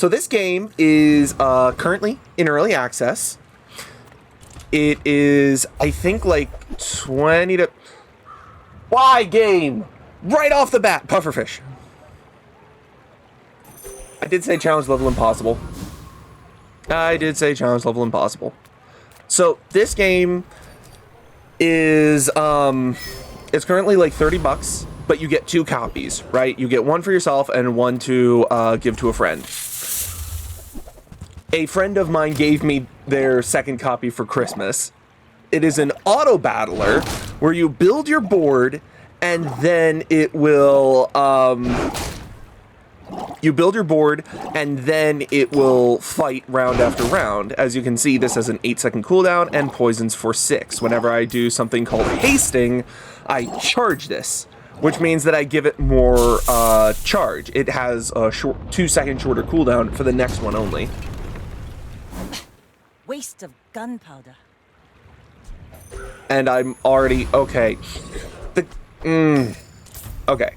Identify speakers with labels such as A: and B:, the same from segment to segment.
A: So this game is currently in early access. It is, I think, like 20 to... Why game? Right off the bat, Pufferfish. I did say challenge level impossible. I did say challenge level impossible. So this game is it's currently like $30, but you get 2 copies, right? You get one for yourself and one to give to a friend. A friend of mine gave me their second copy for Christmas. It is an auto battler where you build your board and then it will you build your board and then it will fight round after round. As you can see, this has an 8-second cooldown and poisons for 6. Whenever I do something called hasting, I charge this, which means that I give it more charge. It has a 2-second shorter cooldown for the next one only.
B: Waste of gunpowder.
A: And I'm already okay. Okay.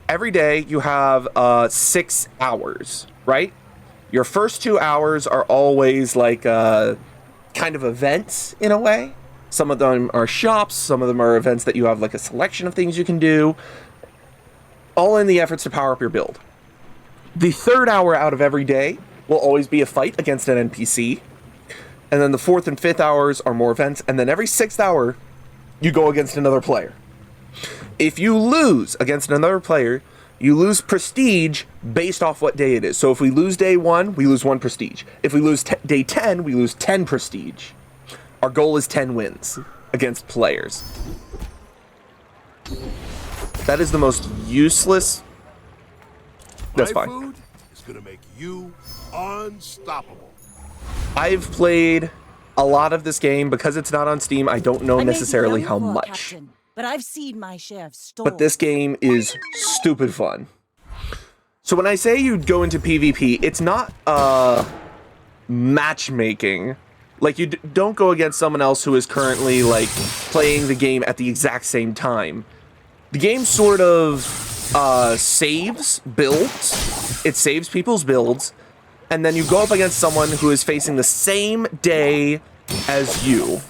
A: Every day you have 6 hours, right? Your first 2 hours are always like kind of events in a way. Some of them are shops, some of them are events that you have like a selection of things you can do, all in the efforts to power up your build. The third hour out of every day will always be a fight against an NPC. And then the 4th and 5th hours are more events, and then every 6th hour you go against another player. If you lose against another player, you lose prestige based off what day it is. So if we lose day 1, we lose 1 prestige. If we lose day 10, we lose 10 prestige. Our goal is 10 wins against players. That is the most useless... That's fine.
C: My food is gonna make you unstoppable.
A: I've played a lot of this game. Because it's not on Steam, I don't know
B: I may be
A: necessarily
B: young
A: how
B: for a
A: much.
B: captain, but I've seen my share of stores.
A: But this game is stupid fun. So when I say you go into PvP, it's not matchmaking. Like, you don't go against someone else who is currently, like, playing the game at the exact same time. The game sort of saves builds. It saves people's builds. And then you go up against someone who is facing the same day as you.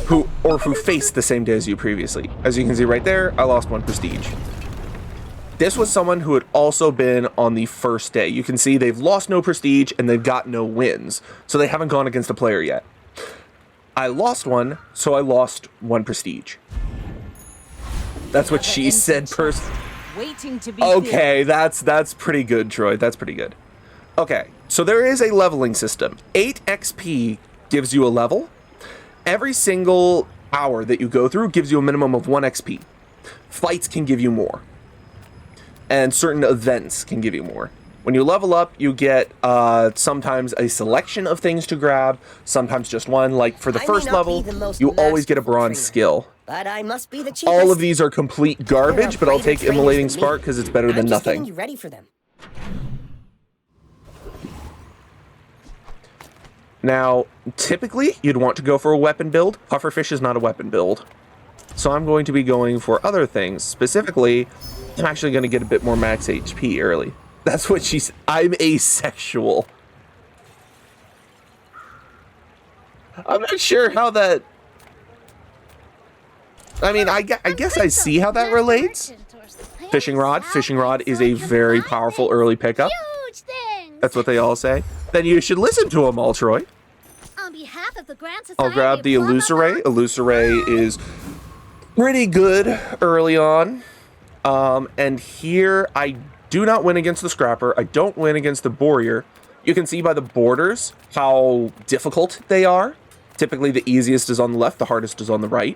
A: Who faced the same day as you previously. As you can see right there, I lost 1 prestige. This was someone who had also been on the first day. You can see they've lost no prestige and they've got no wins. So they haven't gone against a player yet. I lost 1, so I lost 1 prestige. That's what she said
B: Waiting to be
A: Okay, that's pretty good, Troy. That's pretty good. Okay, so there is a leveling system. 8 XP gives you a level. Every single hour that you go through gives you a minimum of 1 XP. Fights can give you more. And certain events can give you more. When you level up, you get sometimes a selection of things to grab, sometimes just one. Like for the first level, you always get a bronze skill.
D: But I must be the cheapest.
A: All of these are complete garbage, but I'll take Immolating Spark because it's better than nothing.
D: You ready for them.
A: Now, typically, you'd want to go for a weapon build. Pufferfish is not a weapon build. So I'm going to be going for other things. Specifically, I'm actually going to get a bit more max HP early. That's what she said. I'm asexual. I'm not sure how that... I mean, I guess I see how that relates. Fishing rod. Fishing rod is a very powerful early pickup. That's what they all say. Then you should listen to them all, Troy.
E: On behalf of the Grand Society,
A: I'll grab the Illusoray. Illusoray is pretty good early on. And here, I do not win against the Scrapper. I don't win against the Warrior. You can see by the borders how difficult they are. Typically, the easiest is on the left, the hardest is on the right.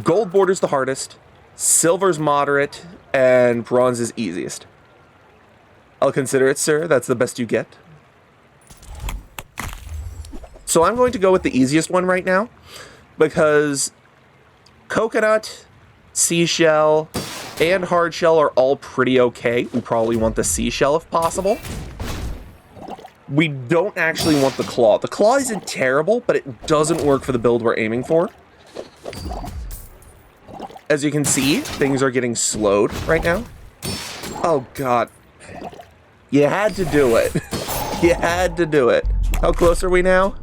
A: Gold border's the hardest, silver's moderate, and bronze is easiest. I'll consider it, sir. That's the best you get. So I'm going to go with the easiest one right now, because coconut, seashell, and hard shell are all pretty okay. We probably want the seashell if possible. We don't actually want the claw. The claw isn't terrible, but it doesn't work for the build we're aiming for. As you can see, things are getting slowed right now. Oh, God. You had to do it. You had to do it. How close are we now?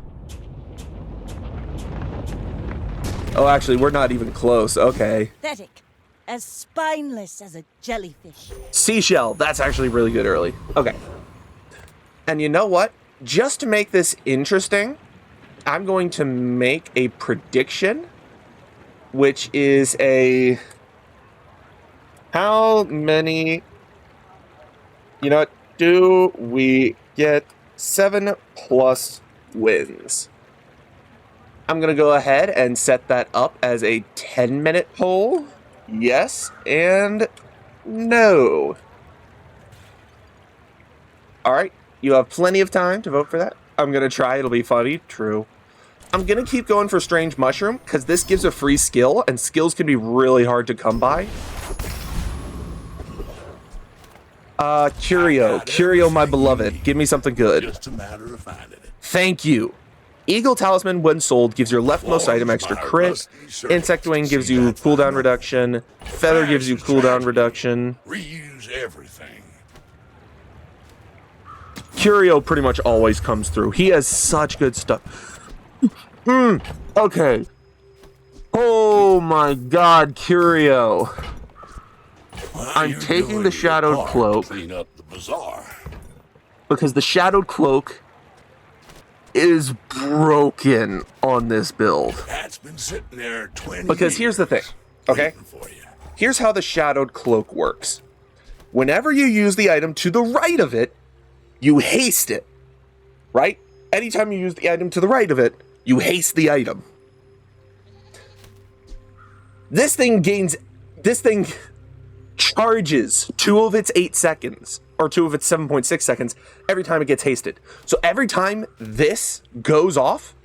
A: Oh, actually, we're not even close. Okay.
B: Pathetic. As spineless as a jellyfish.
A: Seashell. That's actually really good early. Okay. And you know what? Just to make this interesting, I'm going to make a prediction, which is a... How many... You know what? Do we get 7+ wins? I'm going to go ahead and set that up as a 10-minute poll. Yes and no. All right. You have plenty of time to vote for that. I'm going to try. It'll be funny. True. I'm going to keep going for Strange Mushroom because this gives a free skill, and skills can be really hard to come by. Curio, my beloved. Give me something good.
C: Just a matter of finding it.
A: Thank you. Eagle Talisman, when sold, gives your leftmost item extra crit. Insect Wing gives you cooldown reduction. Feather gives you cooldown reduction.
C: Reuse everything.
A: Curio pretty much always comes through. He has such good stuff. Okay. Oh my god, Curio. I'm taking the Shadowed Cloak.
C: Clean up the bazaar.
A: Because the Shadowed Cloak is broken on this build.
C: That's been sitting there 20
A: Because here's the thing, okay?
C: for you.
A: Here's how the Shadowed Cloak works. Whenever you use the item to the right of it, you haste it, right? Anytime you use the item to the right of it, you haste the item. This thing charges 2 of its 8 seconds, or 2 of its 7.6 seconds, every time it gets hasted. So every time this goes off,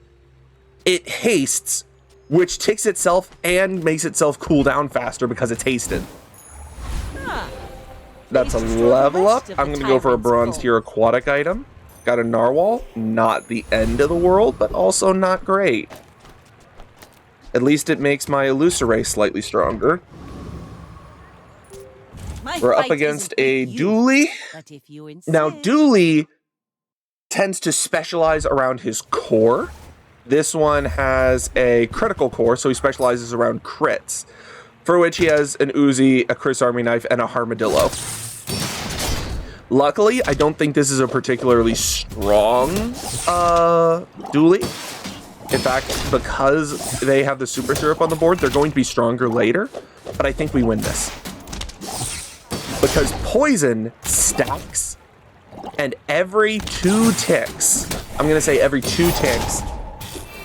A: it hastes, which ticks itself and makes itself cool down faster because it's hasted. That's a level up. I'm going to go for a bronze tier aquatic item. Got a narwhal. Not the end of the world, but also not great. At least it makes my Illusoray slightly stronger. We're up against a Dooley. Now, Dooley tends to specialize around his core. This one has a critical core, so he specializes around crits, for which he has an Uzi, a Chris Army knife, and a Armadillo. Luckily, I don't think this is a particularly strong Dooley. In fact, because they have the Super Syrup on the board, they're going to be stronger later, but I think we win this. Because poison stacks, and every 2 ticks, I'm going to say every 2 ticks,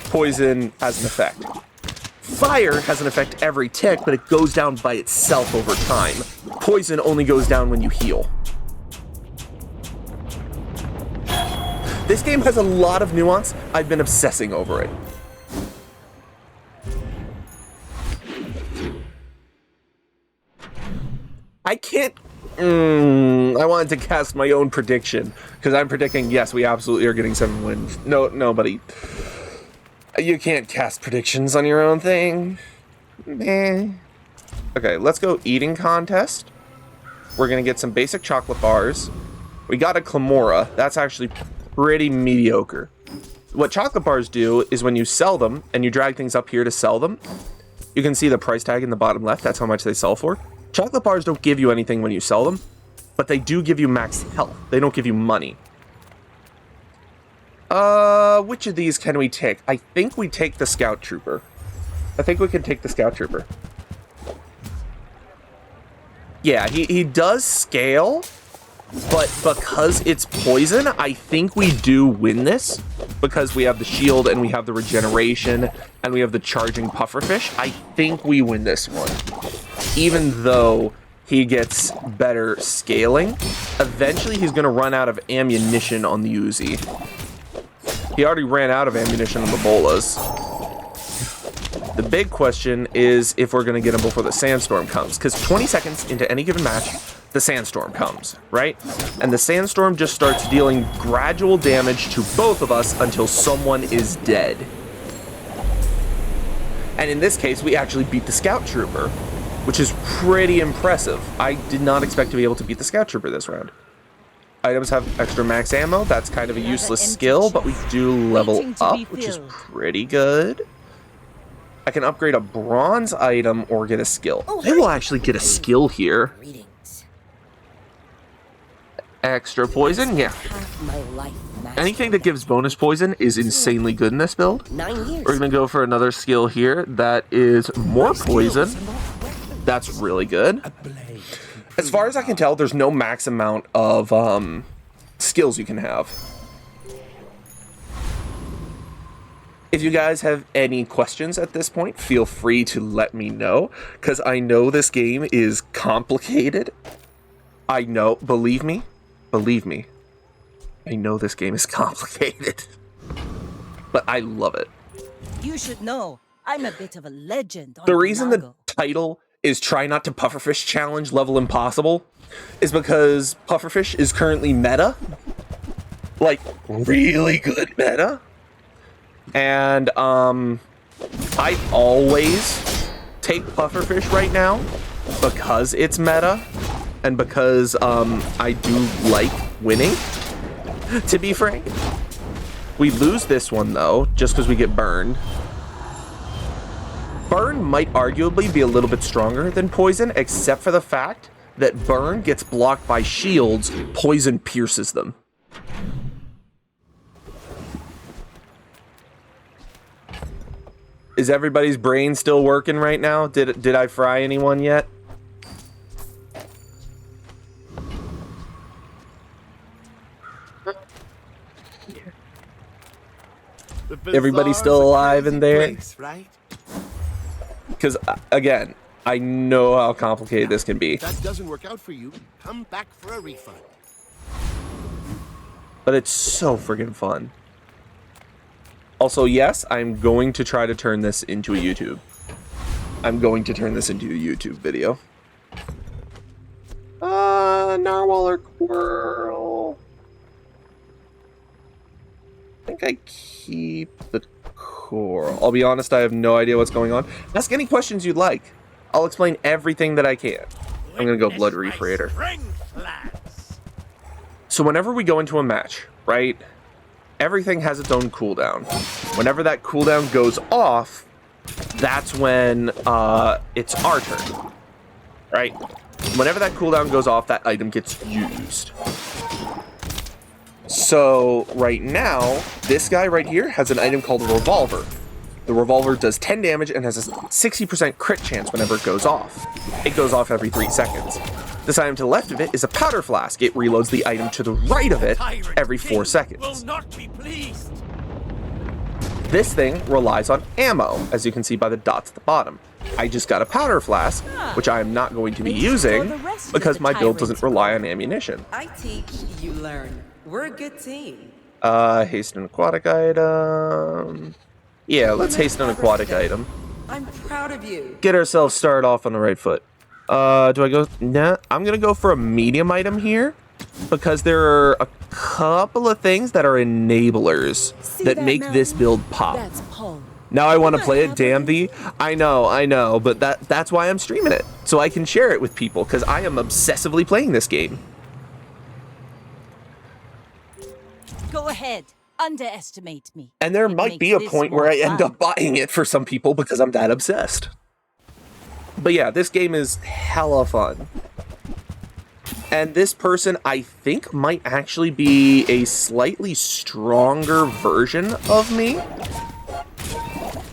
A: poison has an effect. Fire has an effect every tick, but it goes down by itself over time. Poison only goes down when you heal. This game has a lot of nuance. I've been obsessing over it. I can't... I wanted to cast my own prediction, because I'm predicting, yes, we absolutely are getting 7 wins. No, nobody. You can't cast predictions on your own thing. Meh. Okay, let's go eating contest. We're going to get some basic chocolate bars. We got a Clamora. That's actually pretty mediocre. What chocolate bars do is when you sell them, and you drag things up here to sell them, you can see the price tag in the bottom left. That's how much they sell for. Chocolate bars don't give you anything when you sell them, but they do give you max health. They don't give you money. Which of these can we take? I think we take the Scout Trooper. I think we can take the Scout Trooper. Yeah, he does scale, but because it's poison, I think we do win this. Because we have the shield, and we have the regeneration, and we have the charging pufferfish. I think we win this one. Even though he gets better scaling, eventually he's going to run out of ammunition on the Uzi. He already ran out of ammunition on the bolas. The big question is if we're going to get him before the sandstorm comes, because 20 seconds into any given match, the sandstorm comes, right? And the sandstorm just starts dealing gradual damage to both of us until someone is dead. And in this case, we actually beat the Scout Trooper, which is pretty impressive. I did not expect to be able to beat the Scout Trooper this round. items have extra max ammo. That's kind of a useless skill, but we do level up, which is pretty good. I can upgrade a bronze item or get a skill. I will actually get a skill here.
D: Greetings.
A: Extra poison, yeah.
D: Half my life master.
A: Anything that gives bonus poison is insanely good in this build.
D: 9 years.
A: We're gonna go for another skill here that is more poison. That's really good. As far as I can tell, there's no max amount of skills you can have. If you guys have any questions at this point, feel free to let me know, because I know this game is complicated. I know, believe me, I know this game is complicated, but I love it.
B: You should know, I'm a bit of a legend on
A: The reason the
B: Banago.
A: title is Try Not to Pufferfish Challenge Level Impossible is because Pufferfish is currently meta. Like, really good meta. And, I always take Pufferfish right now because it's meta and because, I do like winning, to be frank. We lose this one, though, just because we get burned. Burn might arguably be a little bit stronger than Poison, except for the fact that Burn gets blocked by shields, Poison pierces them. Is everybody's brain still working right now? Did I fry anyone yet? Everybody still alive in there?
C: Right?
A: Because, again, I know how complicated this can be.
C: If that doesn't work out for you, come back for a refund.
A: But it's so friggin' fun. Also, yes, I'm going to try to turn this into a YouTube. I'm going to turn this into a YouTube video. Narwhal or Quirrell? I think I keep the Coral. I'll be honest, I have no idea what's going on. Ask any questions you'd like. I'll explain everything that I can. I'm gonna go Blood Reef Raider. So whenever we go into a match, right? Everything has its own cooldown. Whenever that cooldown goes off, that's when it's our turn, right? Whenever that cooldown goes off, that item gets used. So right now, this guy right here has an item called a Revolver. The Revolver does 10 damage and has a 60% crit chance whenever it goes off. It goes off every 3 seconds. This item to the left of it is a Powder Flask. It reloads the item to the right of it every 4 seconds. This thing relies on ammo, as you can see by the dots at the bottom. I just got a Powder Flask, which I am not going to be using because my build doesn't rely on ammunition.
F: I teach, you learn. We're a good team.
A: Hasten aquatic item. Yeah, let's hasten an aquatic item.
F: I'm proud of you.
A: Get ourselves started off on the right foot. Do I go? Nah, I'm gonna go for a medium item here because there are a couple of things that are enablers that make this build pop.
B: That's Paul.
A: Now I want to play it, damn thee. I know, but that's why I'm streaming it. So I can share it with people because I am obsessively playing this game.
B: Go ahead. Underestimate me.
A: And there
B: It
A: might be a
B: makes
A: point
B: this
A: where I
B: more
A: end
B: fun.
A: up buying it for some people because I'm that obsessed. But yeah, this game is hella fun. And this person, I think, might actually be a slightly stronger version of me.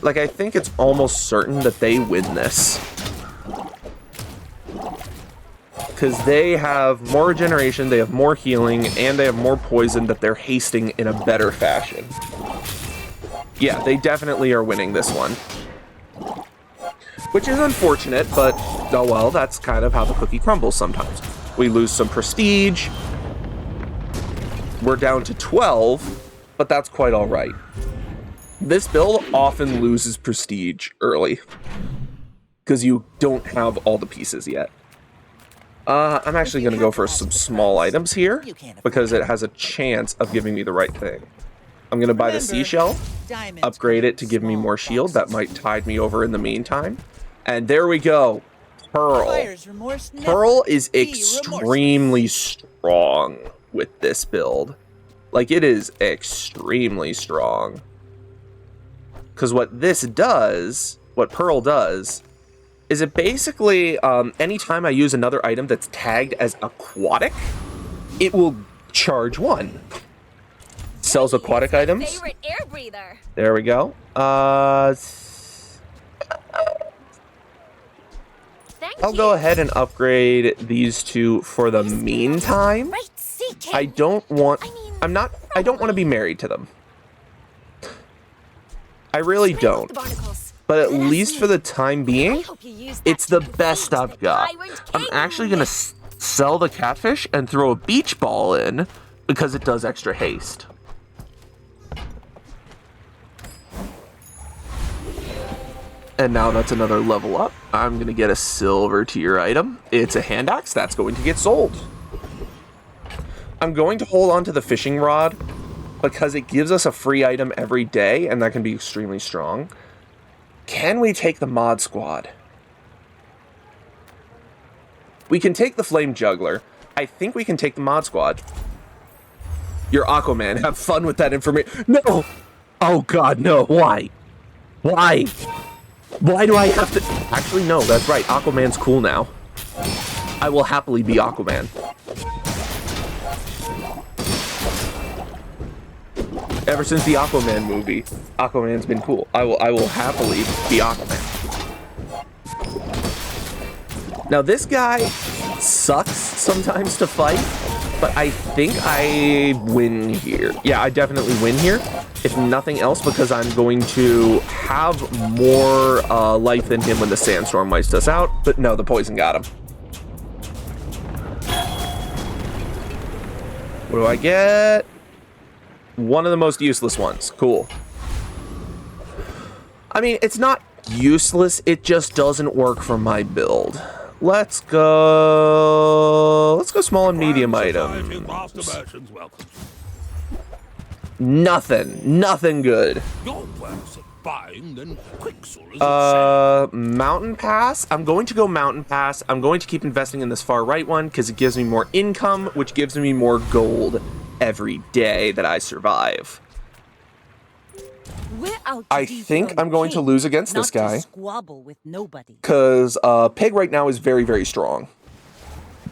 A: Like, I think it's almost certain that they win this. Because they have more regeneration, they have more healing, and they have more poison that they're hasting in a better fashion. Yeah, they definitely are winning this one. Which is unfortunate, but oh well, that's kind of how the cookie crumbles sometimes. We lose some prestige. We're down to 12, but that's quite alright. This build often loses prestige early. Because you don't have all the pieces yet. I'm actually going to go for some small items here, because it has a chance of giving me the right thing. I'm going to buy the seashell, upgrade it to give me more shield. That might tide me over in the meantime. And there we go. Pearl. Pearl is extremely strong with this build. Like, it is extremely strong. Because what this does, what Pearl does, is it basically, anytime I use another item that's tagged as aquatic, it will charge 1. Sells aquatic items.
E: Favorite air breather.
A: There we go.
E: Thank
A: I'll
E: you.
A: go ahead and upgrade these two for the meantime.
E: Right, CK.
A: I don't want...
E: I mean,
A: I don't want to be married to them. I really
E: Spray off
A: don't.
E: the barnacles.
A: But at
E: That's
A: least
E: me.
A: for the time
E: I
A: being,
E: hope you use that
A: it's the
E: to
A: best
E: defeat
A: I've
E: the
A: got.
E: Tyrant
A: I'm
E: King.
A: actually going to sell the catfish and throw a beach ball in because it does extra haste. And now that's another level up. I'm going to get a silver tier item. It's a hand axe. That's going to get sold. I'm going to hold on to the fishing rod because it gives us a free item every day, and that can be extremely strong. Can we take the mod squad? We can take the flame juggler. I think we can take the mod squad. You're Aquaman. Have fun with that information. No! Oh god, no. Why? Why? Why do I have to... Actually, no, that's right. Aquaman's cool now. I will happily be Aquaman. Ever since the Aquaman movie, Aquaman's been cool. I will happily be Aquaman. Now, this guy sucks sometimes to fight, but I think I win here. Yeah, I definitely win here. If nothing else, because I'm going to have more life than him when the sandstorm wipes us out. But no, the poison got him. What do I get? One of the most useless ones. Cool. I mean, it's not useless. It just doesn't work for my build. Let's go small and medium items. Nothing good. Mountain pass. I'm going to go mountain pass. I'm going to keep investing in this far right one because it gives me more income, which gives me more gold every day that I survive.
B: We're out to
A: I think
B: dethrone
A: I'm going to
B: King,
A: lose against
B: not
A: this guy.
B: To squabble with nobody.
A: Because Pig right now is very, very strong.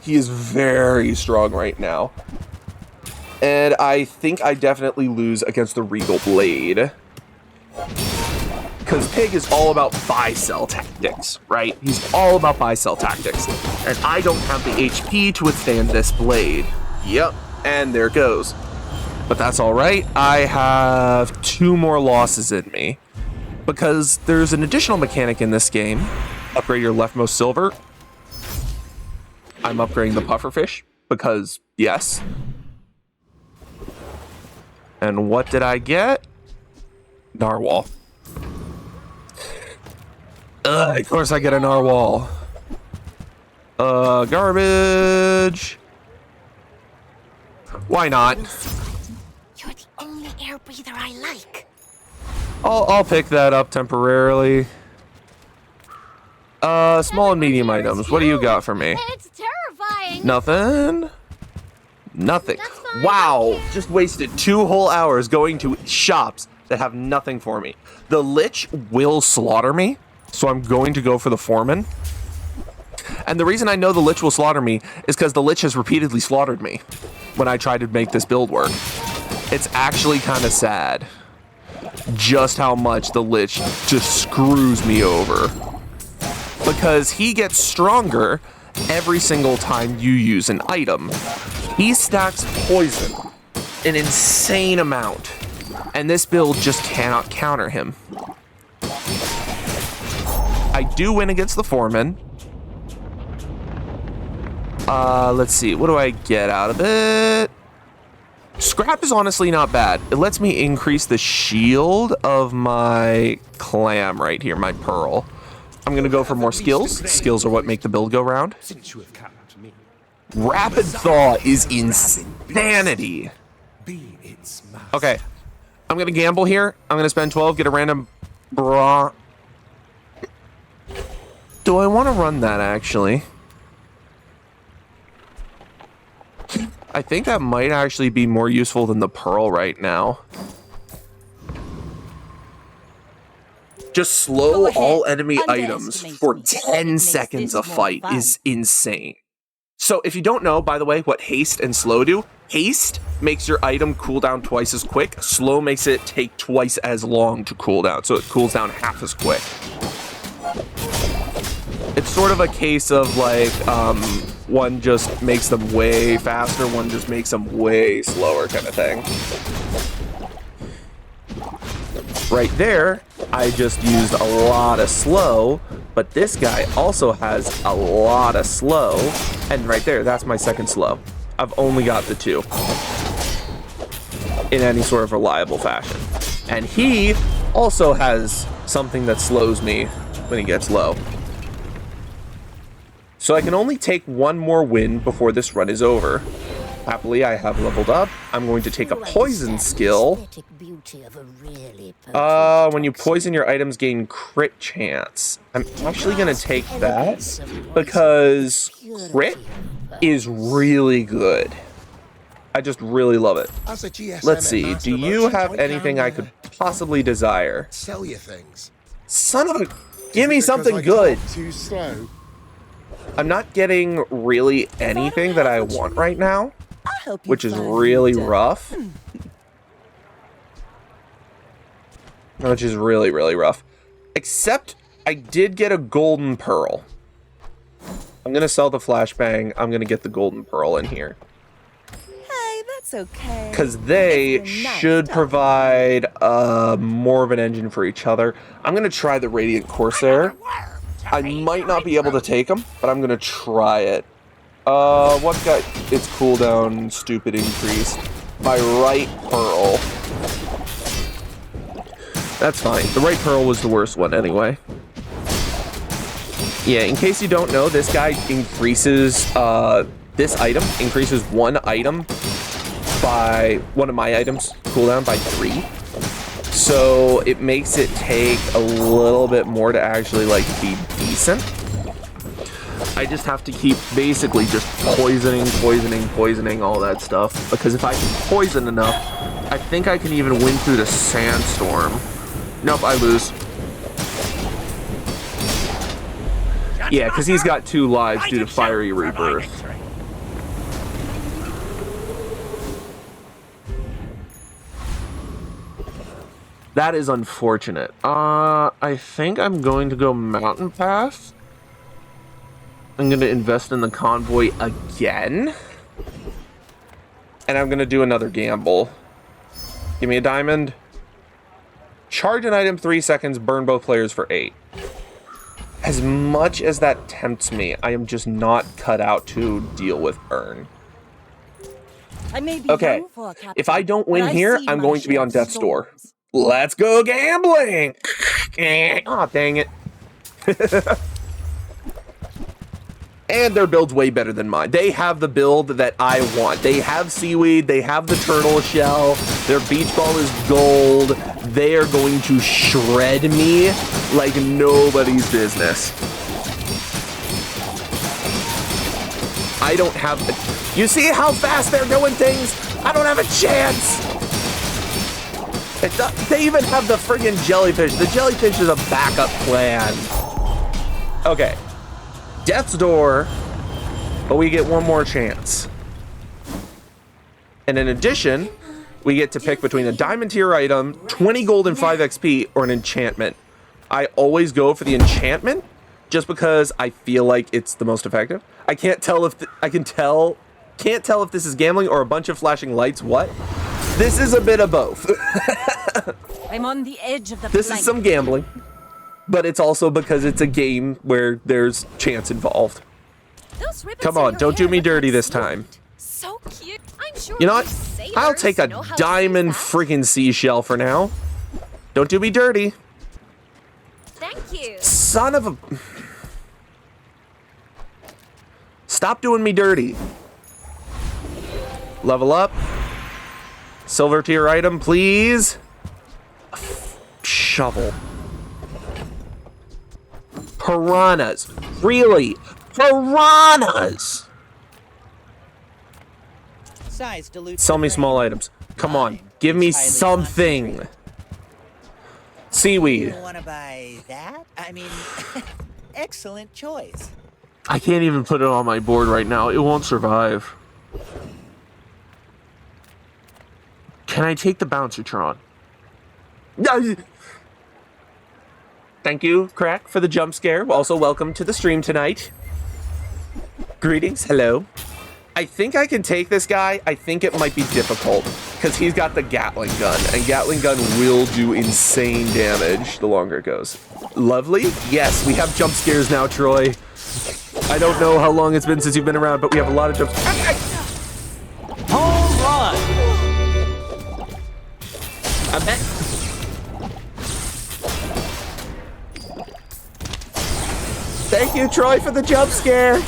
A: He is very strong right now. And I think I definitely lose against the Regal Blade. Because Pig is all about buy-sell tactics, right? He's all about buy-sell tactics. And I don't have the HP to withstand this blade. Yep, and there it goes. But that's all right. I have 2 more losses in me. Because there's an additional mechanic in this game. Upgrade your leftmost silver. I'm upgrading the pufferfish. Because, yes. And what did I get? Narwhal. Ugh, of course I get a narwhal. Garbage. Why not?
E: You're the only air breather I like.
A: I'll pick that up temporarily. Small and medium items. What do you got for me?
E: It's terrifying.
A: Nothing. Nothing.
E: That's fine,
A: Wow.
E: thank you.
A: Just wasted 2 whole hours going to shops that have nothing for me. The Lich will slaughter me, so I'm going to go for the Foreman. And the reason I know the Lich will slaughter me is because the Lich has repeatedly slaughtered me when I try to make this build work. It's actually kind of sad just how much the Lich just screws me over. Because he gets stronger every single time you use an item. He stacks poison an insane amount, and this build just cannot counter him. I do win against the Foreman. Let's see. What do I get out of it? Scrap is honestly not bad. It lets me increase the shield of my clam right here, my pearl. I'm going to go for more skills. Skills are what make the build go round. Rapid Thaw is insanity. Okay. I'm going to gamble here. I'm going to spend 12, get a random bra. Do I want to run that, actually? I think that might actually be more useful than the pearl right now. Just slow all enemy items for 10 seconds a fight is insane. So if you don't know, by the way, what haste and slow do, haste makes your item cool down twice as quick. Slow makes it take twice as long to cool down, so it cools down half as quick. It's sort of a case of like, one just makes them way faster, one just makes them way slower kind of thing. Right there, I just used a lot of slow, but this guy also has a lot of slow, and right there, that's my second slow. I've only got the 2 in any sort of reliable fashion. And he also has something that slows me when he gets low. So I can only take 1 more win before this run is over. Happily, I have leveled up. I'm going to take a poison skill. When you poison your items, gain crit chance. I'm actually going to take that because crit is really good. I just really love it. Let's see. Do you have anything I could possibly desire?
C: Sell you things.
A: Son of a... Give me something good.
C: Too slow.
A: I'm not getting really anything that I want right now, which is really rough. Which is really, really rough. Except I did get a golden pearl. I'm going to sell the flashbang. I'm going to get the golden pearl in here.
B: Hey, that's okay.
A: Because they should provide more of an engine for each other. I'm going to try the Radiant Corsair. I might not be able to take them, but I'm going to try it. What's got its cooldown stupid increased? My right pearl. That's fine. The right pearl was the worst one anyway. Yeah, in case you don't know, this guy increases, this item increases one item by, one of my items cooldown by 3. So it makes it take a little bit more to actually like be decent. I just have to keep basically just poisoning, all that stuff. Because if I can poison enough, I think I can even win through the sandstorm. Nope, I lose. Yeah, because he's got 2 lives due to fiery rebirth. That is unfortunate. I think I'm going to go mountain path. I'm going to invest in the convoy again. And I'm going to do another gamble. Give me a diamond. Charge an item 3 seconds, burn both players for 8. As much as that tempts me, I am just not cut out to deal with burn. Okay, if I don't win here, I'm going to be on death's door. Let's go gambling! Aw, dang it. And their build's way better than mine. They have the build that I want. They have seaweed, they have the turtle shell, their beach ball is gold. They are going to shred me like nobody's business. I don't have... You see how fast they're doing things? I don't have a chance! They even have the friggin' jellyfish. The jellyfish is a backup plan. Okay. Death's door, but we get one more chance. And in addition, we get to pick between a diamond tier item, 20 gold and 5 XP, or an enchantment. I always go for the enchantment just because I feel like it's the most effective. I can't tell if can't tell if this is gambling or a bunch of flashing lights. What? This is a bit of both.
B: I'm on the edge of the
A: This is some gambling, but it's also because it's a game where there's chance involved. Come on, don't do me dirty this time.
E: So cute. I'm sure
A: You know what? I'll take a diamond freaking seashell for now. Don't do me dirty.
E: Thank you.
A: Son of a... Stop doing me dirty. Level up. Silver tier item, please. Shovel. Piranhas. Really? Piranhas!
G: Size dilutes
A: Sell
G: the
A: me
G: brain.
A: small items. Come on,
G: Time
A: give
G: is
A: me
G: highly
A: something.
G: concentrated.
A: Seaweed.
G: You want to buy that? I mean, excellent choice.
A: I can't even put it on my board right now. It won't survive. Can I take the Bouncertron? No. Thank you, Crack, for the jump scare. Also, welcome to the stream tonight. Greetings. Hello. I think I can take this guy. I think it might be difficult because he's got the Gatling gun, and Gatling gun will do insane damage the longer it goes. Lovely. Yes, we have jump scares now, Troy. I don't know how long it's been since you've been around, but we have a lot of jump scares.
H: Home run!
A: I bet. Thank you, Troy, for the jump scare.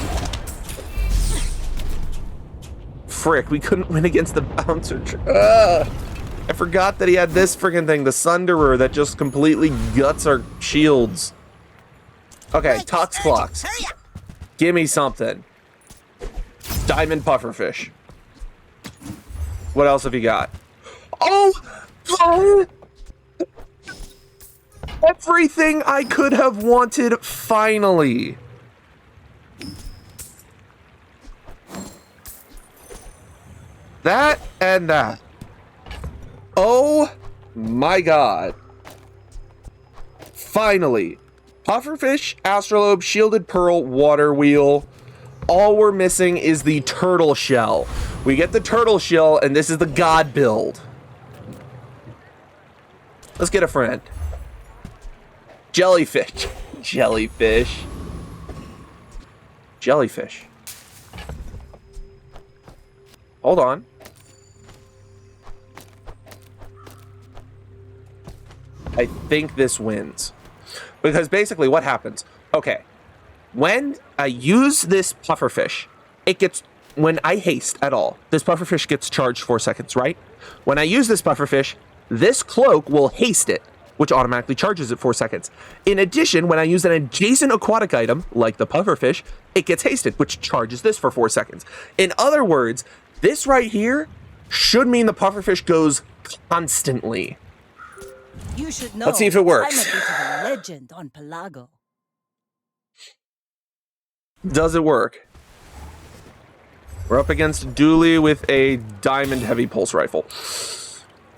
A: Frick, we couldn't win against the bouncer. I forgot that he had this friggin' thing, the Sunderer, that just completely guts our shields. Okay, Tox Clocks. Give me something. Diamond Pufferfish. What else have you got? Oh! Everything I could have wanted, finally. That and that. Oh my god. Finally. Pufferfish, Astrolabe, Shielded Pearl, Water Wheel. All we're missing is the turtle shell. We get the turtle shell, and this is the god build. Let's get a friend. Jellyfish. Jellyfish. Jellyfish. Hold on. I think this wins. Because basically what happens, okay, when I use this pufferfish, it gets, when I haste at all, this pufferfish gets charged 4 seconds, right? When I use this pufferfish, this cloak will haste it, which automatically charges it 4 seconds. In addition, when I use an adjacent aquatic item, like the pufferfish, it gets hasted, which charges this for 4 seconds. In other words, this right here should mean the pufferfish goes constantly.
B: You should know.
A: Let's see if it works.
B: I'm a bit of a legend on Pelago.
A: Does it work? We're up against Dooley with a diamond heavy pulse rifle.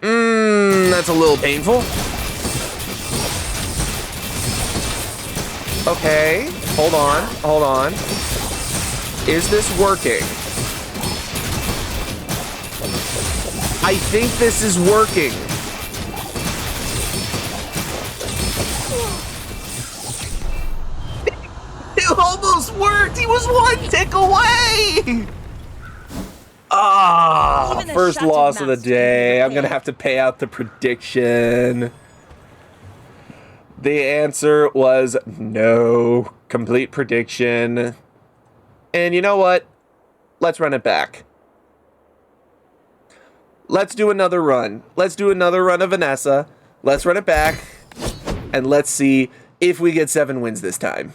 A: That's a little painful. Okay, hold on. Is this working? I think this is working. It almost worked. He was one tick away. Ah,
B: Even a
A: first
B: shattered
A: loss of the
B: mask
A: day.
B: can
A: I'm gonna
B: repair.
A: have to pay out the prediction. The answer was no. Complete prediction. And you know what? Let's run it back. Let's do another run. Let's do another run of Vanessa. Let's run it back. And let's see if we get 7 wins this time.